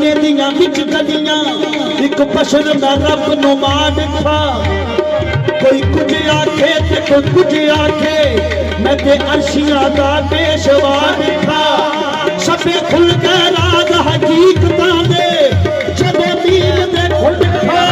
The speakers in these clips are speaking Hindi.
मदीने दियां विच गलियां एक पशर मैं रब नू मां दिखा कोई कुछ आखे ते कोई कुछ आखे मैं ते अर्शियां दा पेशवा दिखा सबे खुल गए राज हकीकतां दे जदों मील दे खुल खा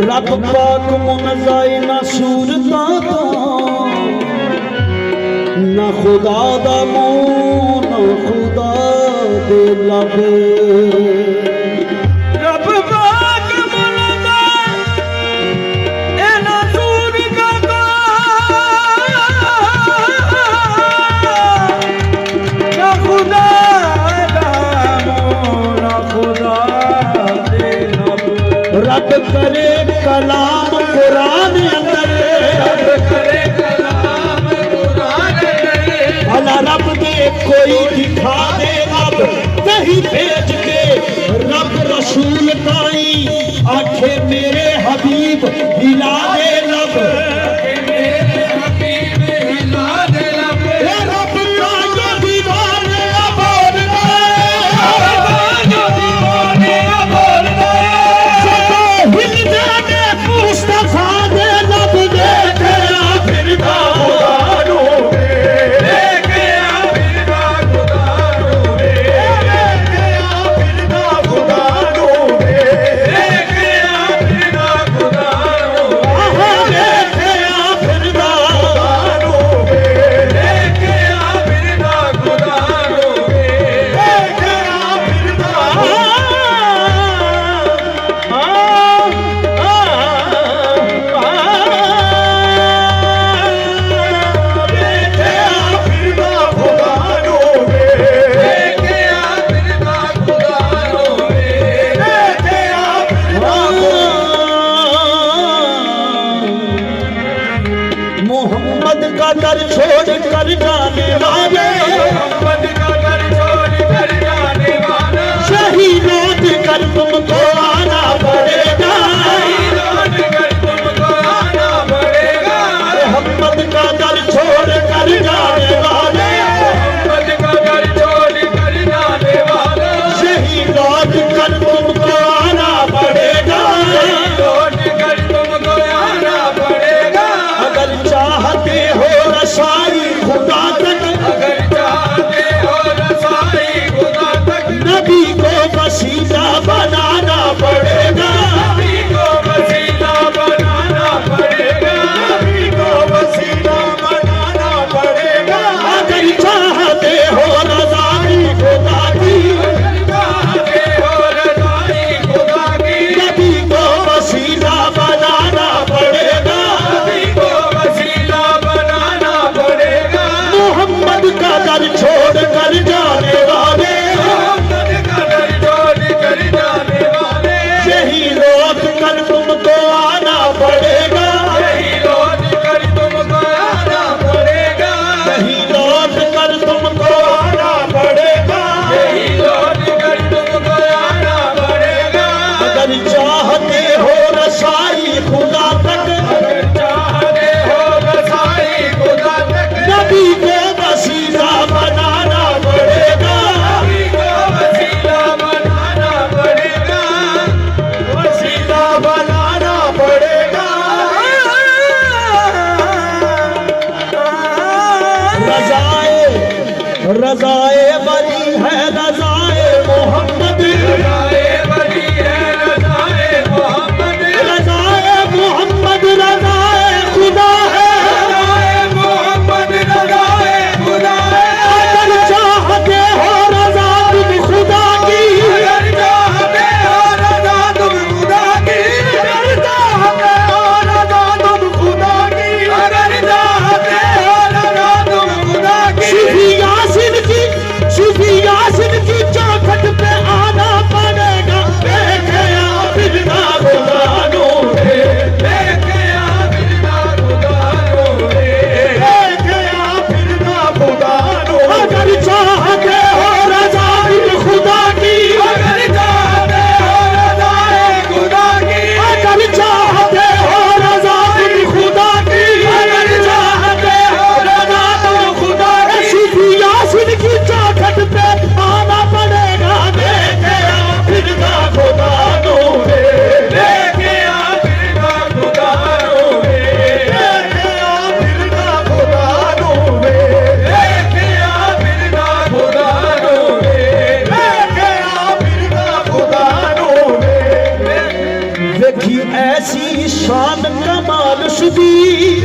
रब पाक मुनज़ाए ना सूरता तो ना खुदा दा मुंह ना खुदा दे लब रब पाक मुनज़ाए ना सूरता तो ना खुदा दा मुंह ना खुदा दे लब रब करे कलाम कुरान अंदर रब करे कलाम कुरान अंदर भला रब दे कोई दिखा दे रब वही भेज के रब रसूल ताई आखे मेरे हबीब हिला दे रब मेरे हबीब हिला दे रब रब का जो दीवाने बोल का दर छोड़ कर जाने वाले मोहम्मद का दर छोड़ कर जाने वाला शहीद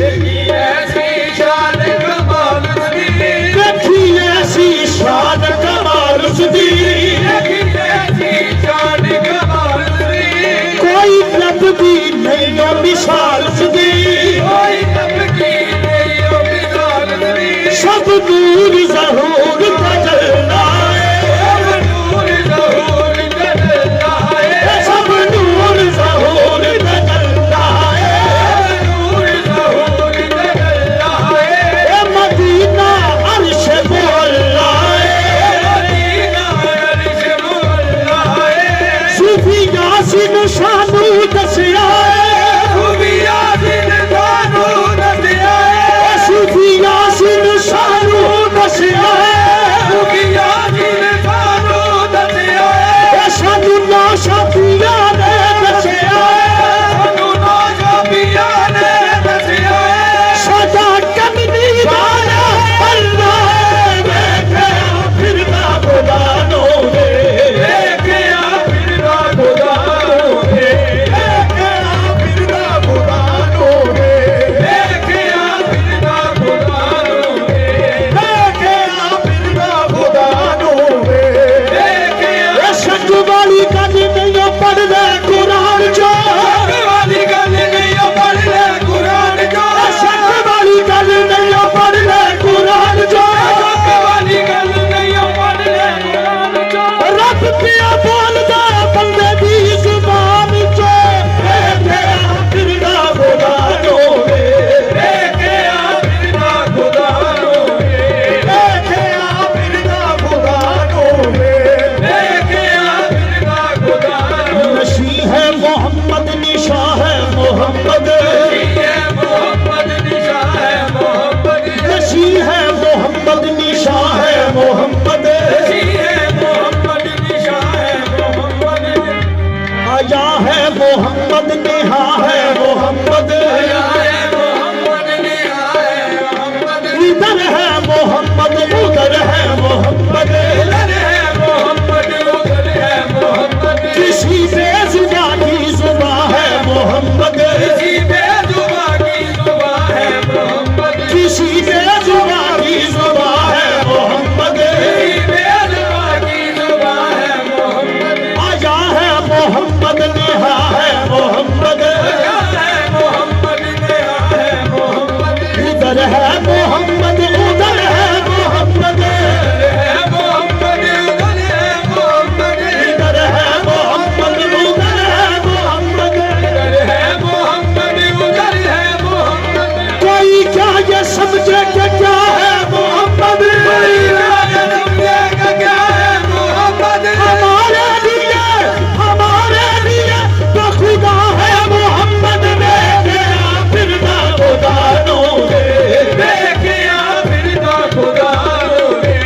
देखी ऐसी शान कमाल उसकी, देखी ऐसी शान कमाल उसकी, देखी ऐसी शान कमाल उसकी, कोई लब भी नहीं हो मिसाल उसकी, कोई लब की नहीं हो मिसाल उसकी, सब नूर ज़हूर का जलना है, सब नूर ज़हूर का जलना है, सब नूर ज़हूर का जलना है, नूर ज़हूर का जलना है, ए मदीना अर्श मोहल्ला है, मदीना अर्श मोहल्ला है, सूफी यासीन शानू दसिया है, सूफी यासीन शानू दसिया है, सूफी यासीन शानू दसिया है, सूफी यासीन शानू दसिया है, सानू ना शाफिया ने दसिया है, सानू ना शाफिया ने दसिया है, सदा कमनी वाला अल्लाह बैठे फिरदा खुदा नो रे, देखिया फिरदा खुदा रे, देखा फिरदा खुदा नो रे, देखिया फिरदा खुदा रे, देखा फिरदा खुदा नो रे, देखिया शक वाली गल नहीं पढ़ ले कुरान जो, वाली गल नहीं पढ़ ले कुरान जो, शक वाली गल नहीं पढ़ ले कुरान जो, वाली गल नहीं पढ़ ले कुरान जो, रब पिया बोलदा बंदे दी जुबान चो, देखा फिरदा खुदा नो रे, देखिया फिरदा खुदा रे, देखा फिरदा खुदा नो रे, देखिया फिरदा खुदा रे, नशी है मोहम्मद निशा है मोहम्मद, ये मोहम्मद निशा है मोहम्मद, नशी है मोहम्मद निशा है मोहम्मद, ये मोहम्मद निशा है मोहम्मद, आया है मोहम्मद नेहा है मोहम्मद, या है मोहम्मद निशा है मोहम्मद, इधर है मोहम्मद उधर है मोहम्मद, इधर है मोहम्मद उधर है मोहम्मद, किसी बेजुबा की जुबा है मोहम्मद, किसी बेजुबा की जुबा है मोहम्मद, किसी बेजुबा की जुबा है मोहम्मद, किसी बेजुबा की जुबा है मोहम्मद, आया है मोहम्मद नेहा है मोहम्मद, या है मोहम्मद निहा है मोहम्मद, इधर है मोहम्मद उधर है मोहम्मद, है मोहम्मद उधर है मोहम्मद, इधर है मोहम्मद उधर है मोहम्मद, इधर है मोहम्मद उधर है मोहम्मद, कोई क्या ये समझे कि क्या है मोहम्मद, कोई राज समझेगा क्या है मोहम्मद, हमारे लिए तो खुदा है मोहम्मद, देखा फिरदा खुदा नो रे, देखिया फिरदा खुदा रे,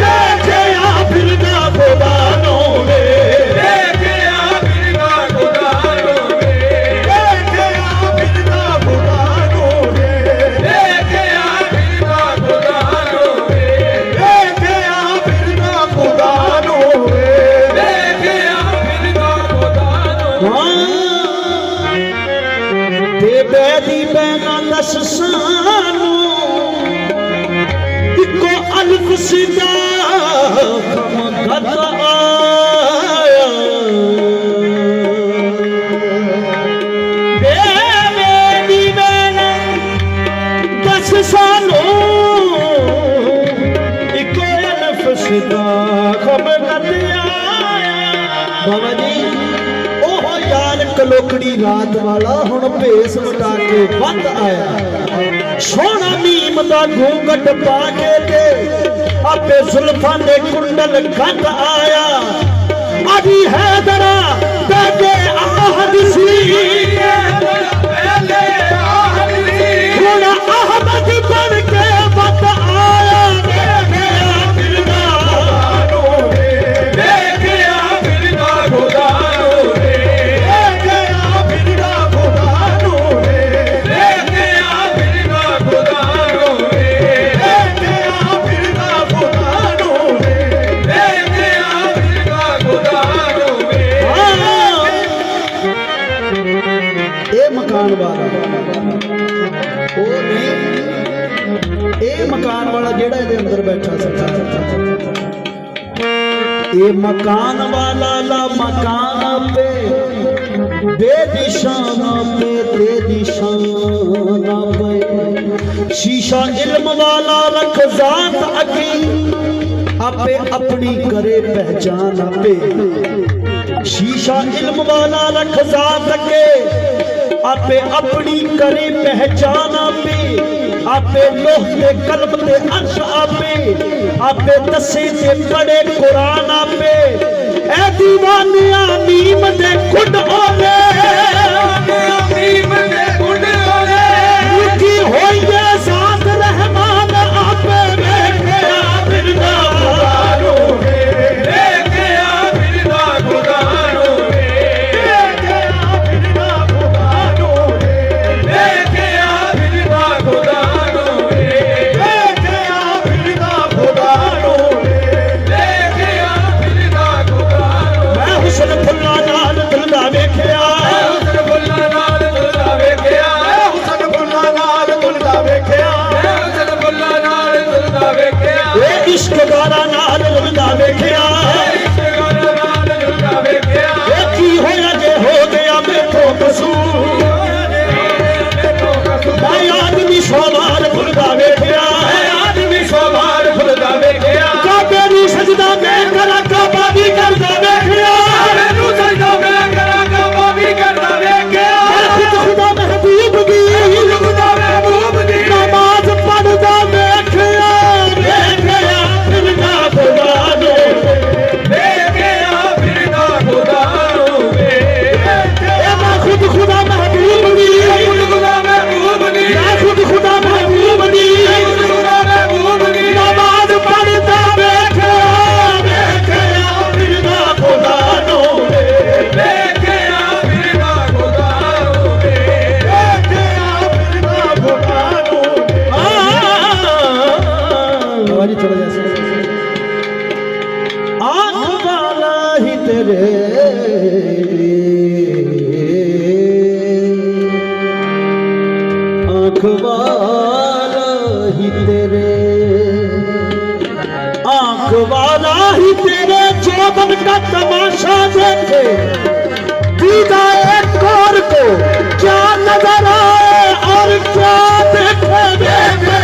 देखा फिरदा खुदा नो रे, देखिया फिरदा खुदा रे, देखा फिरदा खुदा नो रे, देखिया फिरदा खुदा रे, देखा फिरदा खुदा नो रे, देखिया फिरदा खुदा रे, ते बैदी बैना दस सानू इको अल्फ सिदा खम गत आया, ते बैदी बैना दस सानू इको अल्फ सिदा खम गत आया। बाबा जी ਉਹ ਯਾਰ ਕਲੋਕੜੀ ਰਾਤ ਵਾਲਾ ਹੁਣ ਭੇਸ ਮਟਾ ਕੇ ਵੱਧ ਆਇਆ, ਸੋਹਣਾ ਮੀਮ ਦਾ ਘੂੰਘਟ ਪਾ ਕੇ ਤੇ ਆਪੇ ਜ਼ੁਲਫਾਂ ਦੇ ਕੁੰਡਲ ਗੱਤ ਆਇਆ, ਅਜੀ ਹੈਦਰਾ ਬੇਗੇ ਆਹਦ ਸੀ, पहले आहद सी, ਹੁਣ ਅਹਮਦ ਬਣ ਕੇ ਵੱਧ ਆਇਆ, ਦੇਖਿਆ ਫਿਰਦਾ नो रे, देखिया फिरदा खुदा रे, ਦੇਖਿਆ ਫਿਰਦਾ ਖੁਦਾ नो रे, देखिया फिरदा खुदा रे, ਦੇਖਿਆ ਫਿਰਦਾ ਖੁਦਾ नो रे, देखिया फिरदा खुदा रे, ਇਹ ਮਕਾਨ ਵਾਲਾ ਜਿਹੜਾ ਇਹਦੇ ਅੰਦਰ ਬੈਠਾ ਸਰਕਾਰ ਇਹ ਮਕਾਨ ਵਾਲਾ ਲਾ ਮਕਾਨ पे बेदिशाना पे शीशा इल्म वाला रख जात अगी आपे अपनी करे पहचान आपे शीशा इल्म वाला रख जात अगे आपे अपनी करे पहचान आपे आपे लोह ते कलम ते अर्श आपे दसे ते पढ़े कुरान आपे ए दीवानिया नीम दे खुद ओले नीम दे खुद ओले की होइए साथ रहमान आपे देखे बिरदा खुदारो देखे बिरदा खुदारो देखे बिरदा खुदारो देखे बिरदा खुदारो देखे बिरदा खुदारो देखे बिरदा खुदारो मैं हुस्न फुल्ला नाल दिल दा वेखिया हुस्न फुल्ला नाल दिल दा वेखिया हुस्न फुल्ला नाल दिल दा वेखिया हुस्न फुल्ला नाल दिल दा वेखिया ए इश्क गारा नाल दिल दा वेखिया इश्क गारा नाल दिल दा वेखिया ए की होया जे हो गया मेथों कसूर मैं आदमी सोमार फुलदा वेखिया मैं आदमी सोमार फुलदा वेखिया काबे नु सजदा मैं करा काबा भी करदा वेखिया मैनू सजदा मैं करा काबा भी करदा वेखिया खुदा महबूब दी खुदा महबूब दी नमाज पढ़दा वेखिया वेखिया फिरदा खुदा नो वेखिया फिरदा खुदा नो वेखिया मैं खुद खुदा महबूब दी खुदा महबूब दी मैं खुद खुदा महबूब दी खुदा महबूब दी नमाज पढ़दा वेखिया वेखिया फिरदा खुदा नो वेखिया फिरदा खुदा नो वेखिया फिरदा खुदा नो आवाज़ थोड़ा जैसे आँख वाला ही तेरे आँख वाला ही तेरे आँख वाला ही तेरे जोबन का तमाशा देखे दीदा एक और को क्या नजर आए और क्या देखे देखे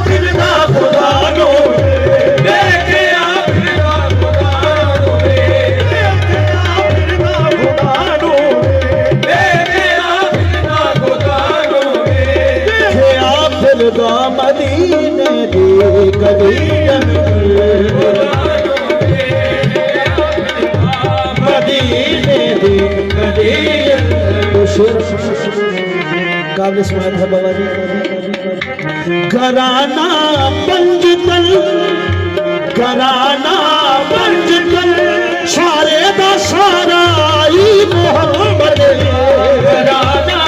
फिरदा खुदा नो देखे फिरदा खुदा नो देखे फिरदा खुदा नो देखे फिरदा खुदा नो देखे फिरदा मदीने दी गलियन मदीने दी गलियन काबिल स्मारक है बाबा जी घराना पंजतन सारे दा सारा ई मोहम्मद घराना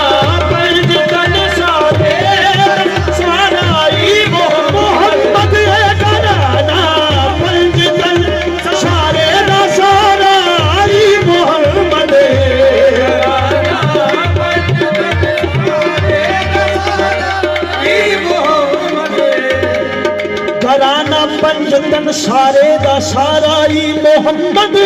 पंजतन सारे सारा ई मोहम्मद घराना पंजतन सारे दा सारा ई मोहम्मद घराना पंजतन सारे दा सारा ई मोहम्मद